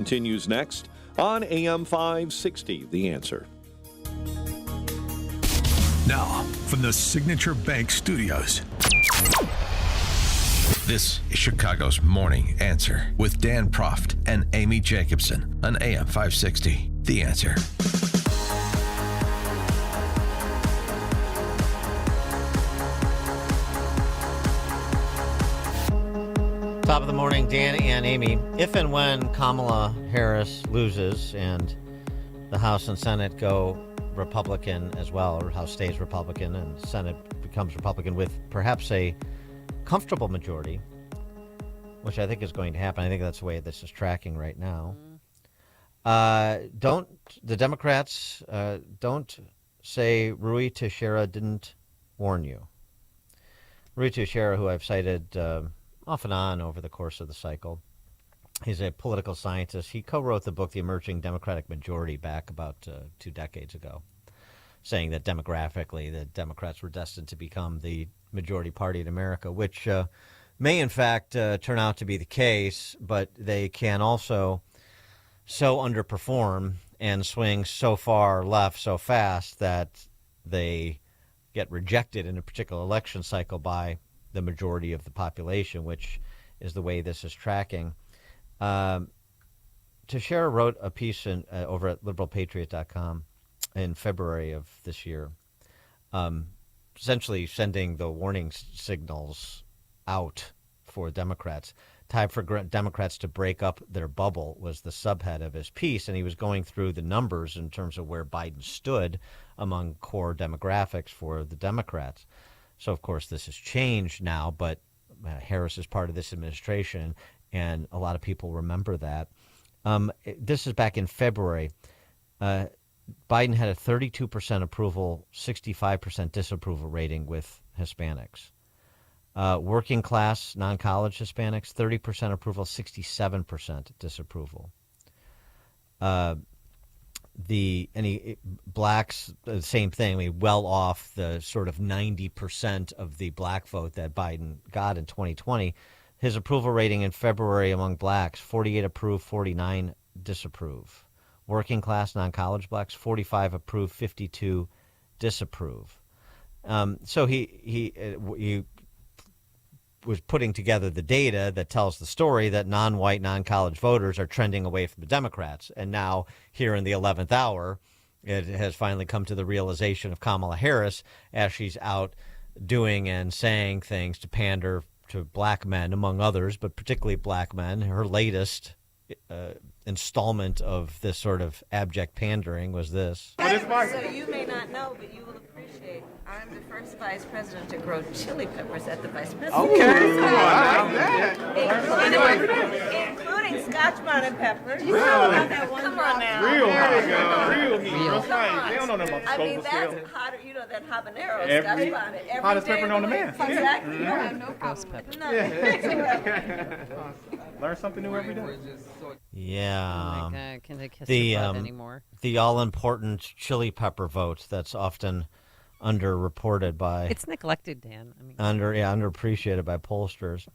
Continues next on AM 560, The Answer. Now, from the Signature Bank Studios, this is Chicago's Morning Answer with Dan Proft and Amy Jacobson on AM 560, The Answer. Top of the morning, Dan and Amy. If and when Kamala Harris loses and the House and Senate go Republican as well, or House stays Republican and Senate becomes Republican with perhaps a comfortable majority, which I think is going to happen. I think that's the way this is tracking right now. Don't the Democrats don't say Rui Teixeira didn't warn you. Rui Teixeira, who I've cited off and on over the course of the cycle. He's a political scientist. He co-wrote the book, The Emerging Democratic Majority, back about 2 decades ago, saying that demographically the Democrats were destined to become the majority party in America, which may in fact turn out to be the case, but they can also so underperform and swing so far left so fast that they get rejected in a particular election cycle by the majority of the population, which is the way this is tracking. Teixeira wrote a piece over at liberalpatriot.com in February of this year, essentially sending the warning signals out for Democrats. Time for Democrats to break up their bubble was the subhead of his piece, and he was going through the numbers in terms of where Biden stood among core demographics for the Democrats. So, of course, this has changed now, but Harris is part of this administration, and a lot of people remember that. This is back in February. Biden had a 32% approval, 65% disapproval rating with Hispanics. Working class, non-college Hispanics, 30% approval, 67% disapproval. Blacks, the same thing. I mean, well off the sort of 90% of the black vote that Biden got in 2020. His approval rating in February among blacks, 48 approve, 49 disapprove. Working class, non-college blacks, 45 approve, 52 disapprove. So he was putting together the data that tells the story that non-white, non-college voters are trending away from the Democrats. And now, here in the 11th hour, it has finally come to the realization of Kamala Harris as she's out doing and saying things to pander to black men, among others, but particularly black men. Her latest installment of this sort of abject pandering was this. So you may not know, but you will appreciate. I'm the first vice president to grow chili peppers at the vice president. Okay, I like that. Including Scotch bonnet peppers. Really? Come on now. Real heat. Come They don't know them on I mean, the that's scale. hotter, that habanero Scotch bonnet. Every Hottest day pepper of known the to man. week. Exactly. Yeah. You have no problem. Learn something new every day. Yeah. Oh my God, can they kiss your butt anymore? The all-important chili pepper vote that's often underreported by... It's neglected, Dan. I mean, underappreciated by pollsters.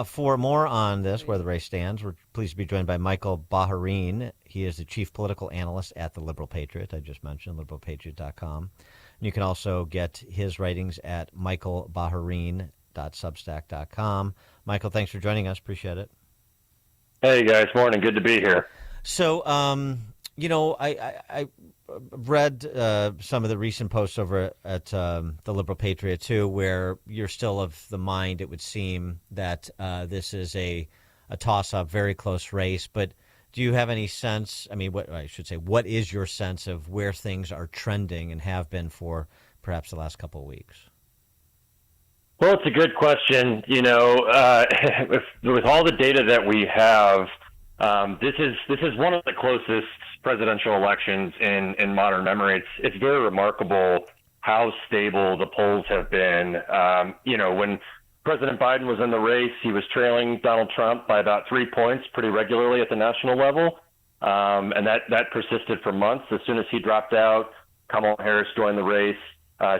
For more on this, where the race stands, we're pleased to be joined by Michael Baharaeen. He is the chief political analyst at the Liberal Patriot, I just mentioned, liberalpatriot.com. And you can also get his writings at michaelbahareen.substack.com. Michael, thanks for joining us. Appreciate it. Hey, guys. Morning. Good to be here. So, I read some of the recent posts over at the Liberal Patriot, too, where you're still of the mind, it would seem, that this is a toss-up, very close race. But do you have any sense, what is your sense of where things are trending and have been for perhaps the last couple of weeks? Well, it's a good question. With all the data that we have, this is one of the closest presidential elections in modern memory. It's very remarkable how stable the polls have been. When President Biden was in the race, he was trailing Donald Trump by about 3 points pretty regularly at the national level, and that persisted for months. As soon as he dropped out, Kamala Harris joined the race.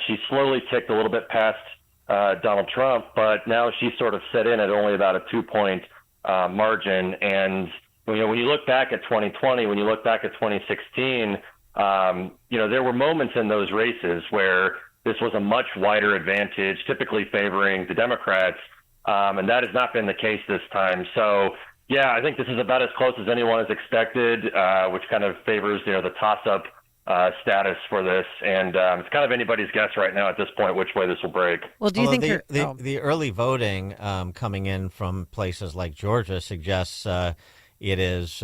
She slowly ticked a little bit past Donald Trump, but now she's sort of set in at only about a 2-point margin. And when you look back at 2020, when you look back at 2016, there were moments in those races where this was a much wider advantage, typically favoring the Democrats, and that has not been the case this time. So, yeah, I think this is about as close as anyone has expected, which kind of favors, the toss-up status for this. And it's kind of anybody's guess right now at this point which way this will break. Well, do you think the early voting coming in from places like Georgia suggests it is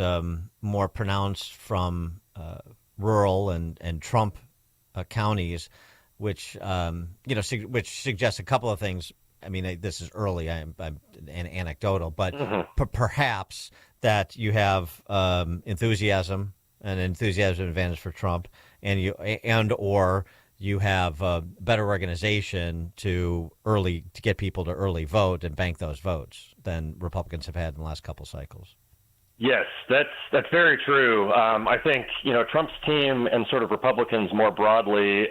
more pronounced from rural and Trump counties, which which suggests a couple of things. I mean, this is early, I'm anecdotal, but perhaps that you have enthusiasm advantage for Trump, or you have a better organization to get people to early vote and bank those votes than Republicans have had in the last couple cycles. Yes, that's very true. I think Trump's team and sort of Republicans more broadly,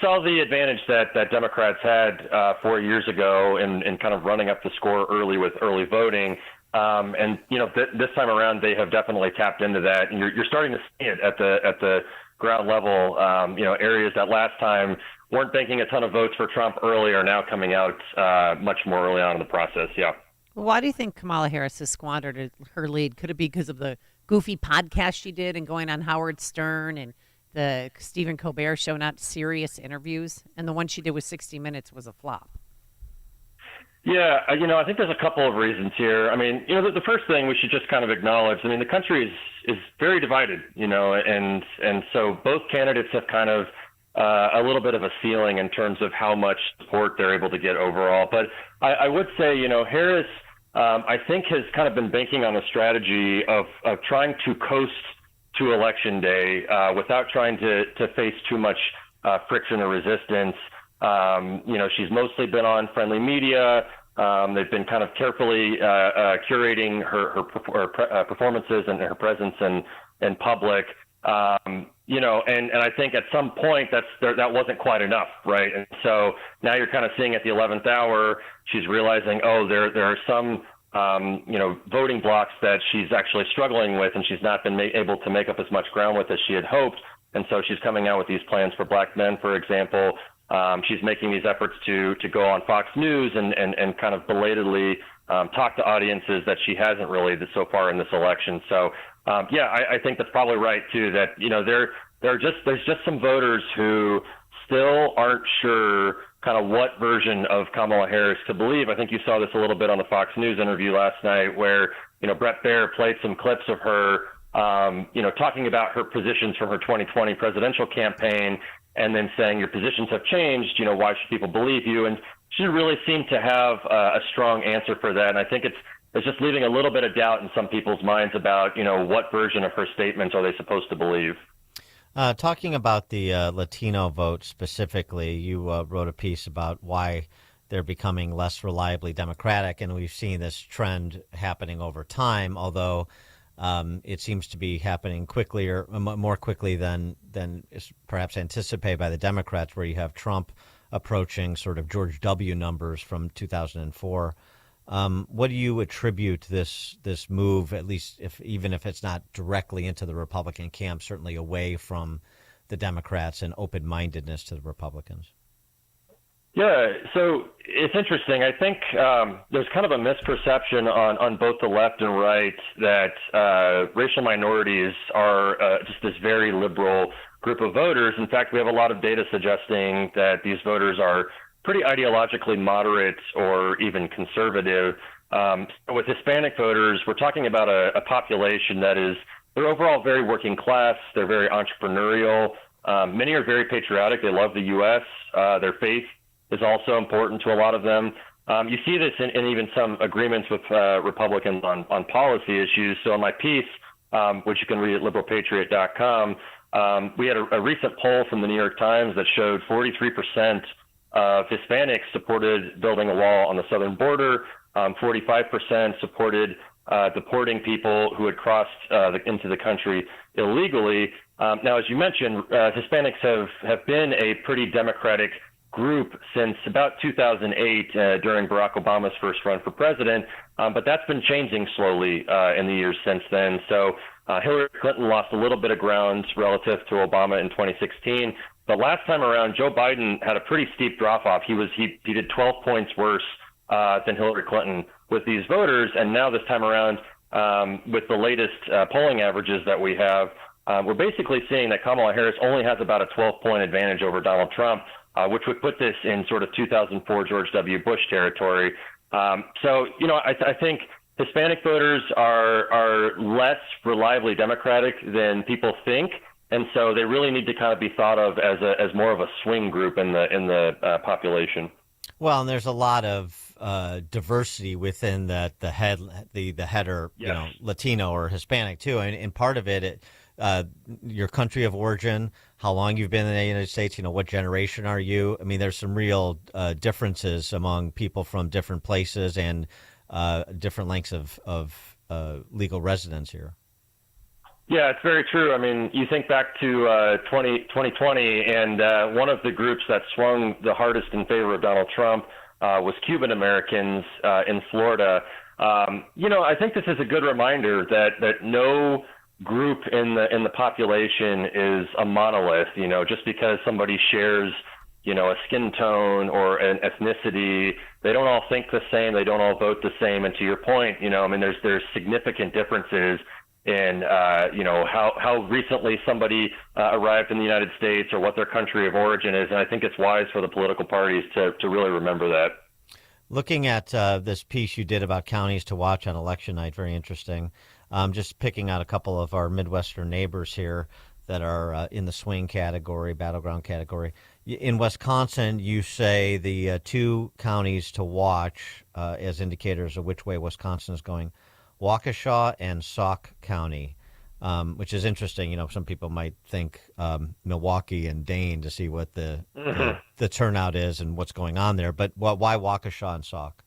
saw the advantage that Democrats had 4 years ago in kind of running up the score early with early voting. This time around, they have definitely tapped into that. And you're starting to see it at the ground level. Areas that last time weren't banking a ton of votes for Trump early are now coming out much more early on in the process. Yeah. Well, why do you think Kamala Harris has squandered her lead? Could it be because of the goofy podcast she did and going on Howard Stern and the Stephen Colbert show, not serious interviews? And the one she did with 60 Minutes was a flop. Yeah, I think there's a couple of reasons here. I mean, the first thing we should just kind of acknowledge, I mean, the country is very divided, and so both candidates have kind of a little bit of a ceiling in terms of how much support they're able to get overall. But I would say, Harris, I think has kind of been banking on a strategy of trying to coast to Election Day without trying to face too much friction or resistance. She's mostly been on friendly media. They've been kind of carefully curating her performances and her presence in public. And I think at some point that wasn't quite enough, right? And so now you're kind of seeing at the 11th hour, she's realizing, there are some voting blocks that she's actually struggling with, and she's not been able to make up as much ground with as she had hoped. And so she's coming out with these plans for black men, for example. She's making these efforts to go on Fox News and kind of belatedly talk to audiences that she hasn't really so far in this election. So, I think that's probably right too. That there's just some voters who still aren't sure kind of what version of Kamala Harris to believe. I think you saw this a little bit on the Fox News interview last night, where Brett Baer played some clips of her, talking about her positions from her 2020 presidential campaign, and then saying your positions have changed, why should people believe you? And she didn't really seem to have a strong answer for that. And I think it's just leaving a little bit of doubt in some people's minds about, what version of her statements are they supposed to believe. Talking about the Latino vote specifically, you wrote a piece about why they're becoming less reliably Democratic, and we've seen this trend happening over time, although it seems to be happening quickly or more quickly than is perhaps anticipated by the Democrats, where you have Trump approaching sort of George W. numbers from 2004. What do you attribute this move, at least even if it's not directly into the Republican camp, certainly away from the Democrats and open-mindedness to the Republicans? Yeah, so it's interesting. I think there's kind of a misperception on both the left and right that racial minorities are just this very liberal group of voters. In fact, we have a lot of data suggesting that these voters are pretty ideologically moderate or even conservative. With Hispanic voters, we're talking about a population that they're overall very working class. They're very entrepreneurial. Many are very patriotic. They love the U.S. Their faith is also important to a lot of them. You see this in even some agreements with Republicans on policy issues. So in my piece, which you can read at liberalpatriot.com, we had a recent poll from the New York Times that showed 43% of Hispanics supported building a wall on the southern border. 45% supported deporting people who had crossed into the country illegally. Now, as you mentioned, Hispanics have been a pretty Democratic group since about 2008 during Barack Obama's first run for president, but that's been changing slowly in the years since then. So Hillary Clinton lost a little bit of ground relative to Obama in 2016, but last time around, Joe Biden had a pretty steep drop-off. He did 12 points worse than Hillary Clinton with these voters, and now this time around, with the latest polling averages that we have, we're basically seeing that Kamala Harris only has about a 12-point advantage over Donald Trump, which would put this in sort of 2004 George W. Bush territory. So, I think Hispanic voters are less reliably Democratic than people think, and so they really need to kind of be thought of as more of a swing group in the population. Well, and there's a lot of diversity within the header, Yes. Latino or Hispanic too, and part of it, your country of origin, how long you've been in the United States, what generation are you? I mean, there's some real differences among people from different places and different lengths of legal residence here. Yeah, it's very true. I mean, you think back to 2020, and one of the groups that swung the hardest in favor of Donald Trump was Cuban Americans in Florida. I think this is a good reminder that no group in the population is a monolith. Just because somebody shares, a skin tone or an ethnicity, they don't all think the same. They don't all vote the same. And to your point, there's significant differences in how recently somebody arrived in the United States or what their country of origin is. And I think it's wise for the political parties to really remember that. Looking at this piece you did about counties to watch on election night, very interesting. Just picking out a couple of our Midwestern neighbors here that are in the swing category, battleground category. In Wisconsin, you say the two counties to watch as indicators of which way Wisconsin is going, Waukesha and Sauk County, which is interesting. Some people might think Milwaukee and Dane to see what the turnout is and what's going on there. But why Waukesha and Sauk?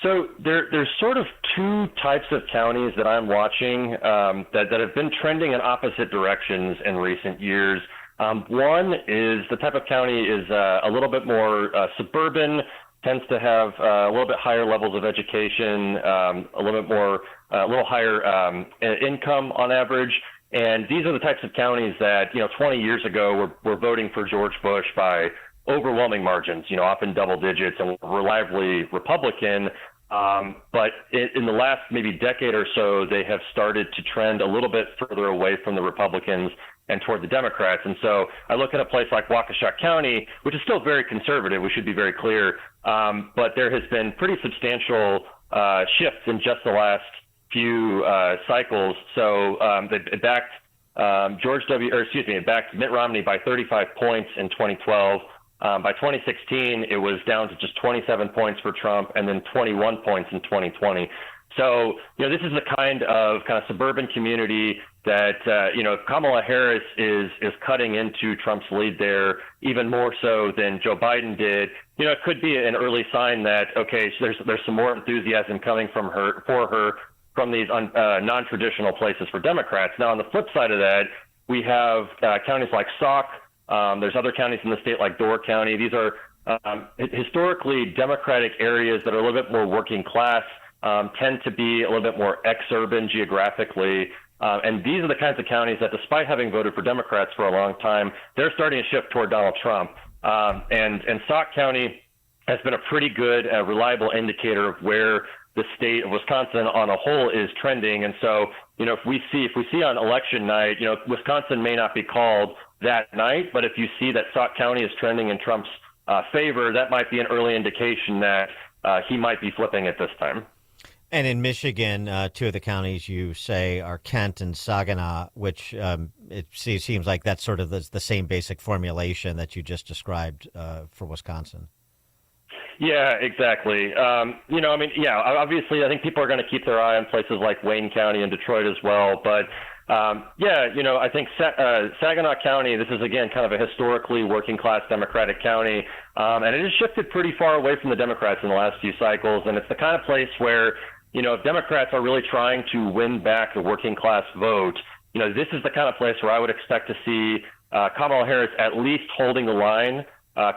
So there's sort of two types of counties that I'm watching that have been trending in opposite directions in recent years. One is the type of county is a little bit more suburban, tends to have a little bit higher levels of education, a little higher income on average. And these are the types of counties that, 20 years ago were voting for George Bush by overwhelming margins, often double digits, and reliably Republican. But in the last maybe decade or so, they have started to trend a little bit further away from the Republicans and toward the Democrats. And so I look at a place like Waukesha County, which is still very conservative, we should be very clear, but there has been pretty substantial shifts in just the last few cycles. So it backed it backed Mitt Romney by 35 points in 2012. By 2016, it was down to just 27 points for Trump, and then 21 points in 2020. So, this is the kind of suburban community that, if Kamala Harris is cutting into Trump's lead there, even more so than Joe Biden did, it could be an early sign that, okay, so there's some more enthusiasm coming for her from these non-traditional places for Democrats. Now, on the flip side of that, we have counties like Sauk. There's other counties in the state like Door County. These are historically Democratic areas that are a little bit more working class, tend to be a little bit more ex-urban geographically. And these are the kinds of counties that, despite having voted for Democrats for a long time, they're starting to shift toward Donald Trump. And Sauk County has been a pretty good, reliable indicator of where the state of Wisconsin on a whole is trending. And so, if we see on election night, Wisconsin may not be called that night, but if you see that Sauk County is trending in Trump's favor, that might be an early indication that he might be flipping at this time. And in Michigan, two of the counties you say are Kent and Saginaw, which it seems like that's sort of the same basic formulation that you just described for Wisconsin. Yeah, exactly. Obviously, I think people are going to keep their eye on places like Wayne County and Detroit as well. But I think Saginaw County, this is, again, kind of a historically working class Democratic county. And it has shifted pretty far away from the Democrats in the last few cycles. And it's the kind of place where, if Democrats are really trying to win back the working class vote, this is the kind of place where I would expect to see Kamala Harris at least holding the line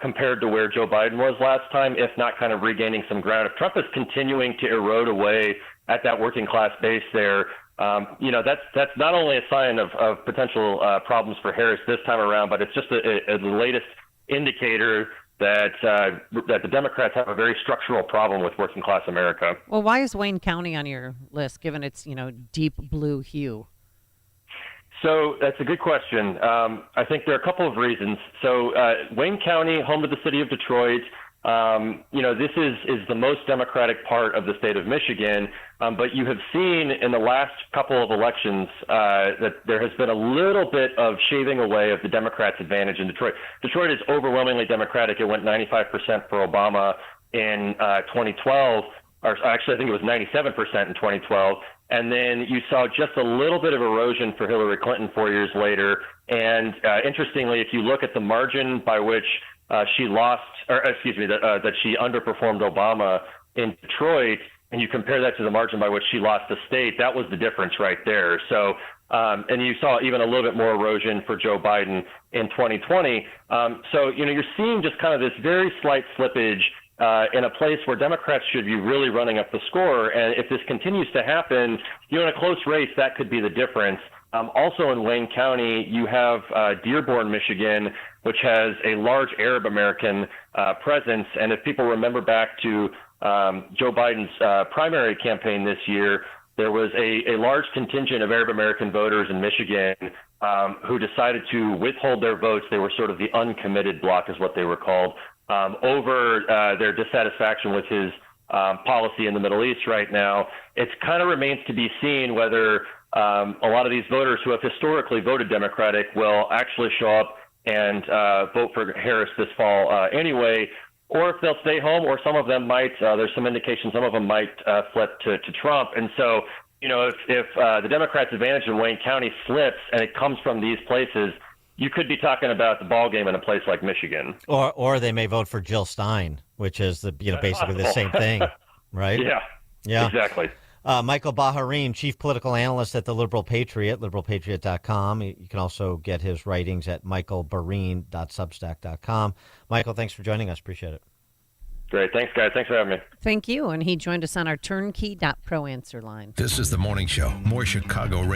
compared to where Joe Biden was last time, if not kind of regaining some ground. If Trump is continuing to erode away at that working class base there, that's not only a sign of potential problems for Harris this time around, but it's just the latest indicator that the Democrats have a very structural problem with working class America. Well, why is Wayne County on your list, given its deep blue hue? So that's a good question. I think there are a couple of reasons. So Wayne County, home of the city of Detroit, this is the most Democratic part of the state of Michigan. But you have seen in the last couple of elections that there has been a little bit of shaving away of the Democrats' advantage in Detroit. Detroit is overwhelmingly Democratic. It went 95% for Obama in 2012, or actually I think it was 97% in 2012. And then you saw just a little bit of erosion for Hillary Clinton 4 years later. And interestingly, if you look at the margin by which she lost, that she underperformed Obama in Detroit, and you compare that to the margin by which she lost the state, that was the difference right there. So, and you saw even a little bit more erosion for Joe Biden in 2020. So, you're seeing just kind of this very slight slippage in a place where Democrats should be really running up the score. And if this continues to happen, in a close race, that could be the difference. Also in Wayne County, you have Dearborn, Michigan, which has a large Arab American presence. And if people remember back to Joe Biden's primary campaign this year, there was a large contingent of Arab American voters in Michigan who decided to withhold their votes. They were sort of the uncommitted bloc is what they were called, over their dissatisfaction with his policy in the Middle East right now. It kind of remains to be seen whether a lot of these voters who have historically voted Democratic will actually show up and vote for Harris this fall anyway, or if they'll stay home, or some of them might. There's some indication some of them might flip to Trump. And so, if the Democrats' advantage in Wayne County slips and it comes from these places, you could be talking about the ball game in a place like Michigan. Or they may vote for Jill Stein, which is basically the same thing, right? Yeah, exactly. Michael Baharaeen, chief political analyst at the Liberal Patriot, liberalpatriot.com. You can also get his writings at michaelbareen.substack.com. Michael, thanks for joining us. Appreciate it. Great. Thanks, guys. Thanks for having me. Thank you. And he joined us on our turnkey.pro answer line. This is the morning show. More Chicago radio.